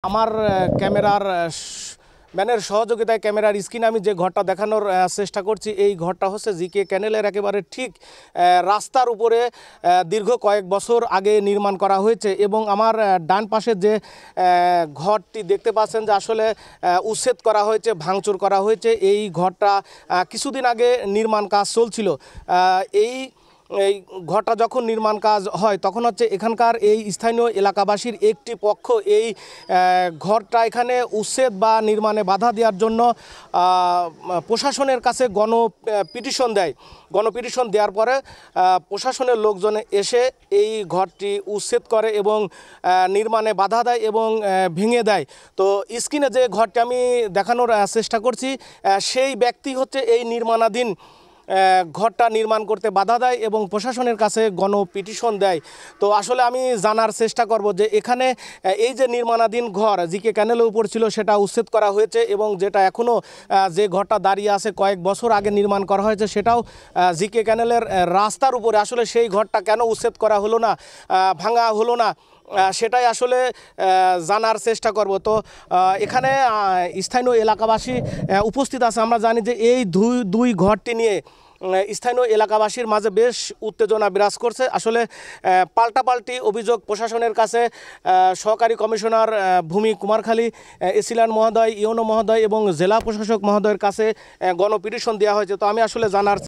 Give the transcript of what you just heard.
আমার ক্যামেরার ম্যানের সহযোগিতায় ক্যামেরার স্ক্রিনে আমি যে ঘরটা দেখানোর চেষ্টা করছি, এই ঘরটা হচ্ছে জিকে ক্যানেলের একেবারে ঠিক রাস্তার উপরে দীর্ঘ কয়েক বছর আগে নির্মাণ করা হয়েছে। এবং আমার ডান পাশে যে ঘরটি দেখতে পাচ্ছেন যে আসলে উচ্ছেদ করা হয়েছে, ভাঙচুর করা হয়েছে। এই ঘরটা কিছুদিন আগে নির্মাণ কাজ চলছিল। এই ঘরটা যখন নির্মাণ কাজ হয় তখন হচ্ছে এখানকার এই স্থানীয় এলাকাবাসীর একটি পক্ষ এই ঘরটা এখানে উচ্ছেদ বা নির্মাণে বাধা দেওয়ার জন্য প্রশাসনের কাছে গণপিটিশন দেয়। গণপিটিশন দেওয়ার পরে প্রশাসনের লোকজন এসে এই ঘরটি উচ্ছেদ করে এবং নির্মাণে বাধা দেয় এবং ভেঙে দেয়। তো স্ক্রিনে যে ঘরটি আমি দেখানোর চেষ্টা করছি, সেই ব্যক্তি হচ্ছে এই নির্মাণাধীন ঘরটা নির্মাণ করতে বাধা দেয় এবং প্রশাসনের কাছে গণপিটিশন দেয়। তো আসলে আমি জানার চেষ্টা করব যে এখানে এই যে নির্মাণাধীন ঘর জিকে ক্যানেলের উপর ছিল সেটা উচ্ছেদ করা হয়েছে এবং যেটা এখনও যে ঘরটা দাঁড়িয়ে আছে কয়েক বছর আগে নির্মাণ করা হয়েছে সেটাও জিকে ক্যানেলের রাস্তার উপরে। আসলে সেই ঘরটা কেন উচ্ছেদ করা হলো না, ভাঙা হলো না, সেটাই আসলে জানার চেষ্টা করব। তো এখানে স্থানীয় এলাকাবাসী উপস্থিত আছে। আমরা জানি যে এই দুই ঘরটি নিয়ে স্থানীয় এলাকাবাসীর মাঝে বেশ উত্তেজনা বিরাজ করছে। আসলে পাল্টাপাল্টি অভিযোগ প্রশাসনের কাছে সহকারী কমিশনার ভূমি কুমারখালী, এসিলান মহোদয়, ইউনো মহোদয় এবং জেলা প্রশাসক মহোদয়ের কাছে গণপিটিশন দেওয়া হয়েছে। তো আমি আসলে জানার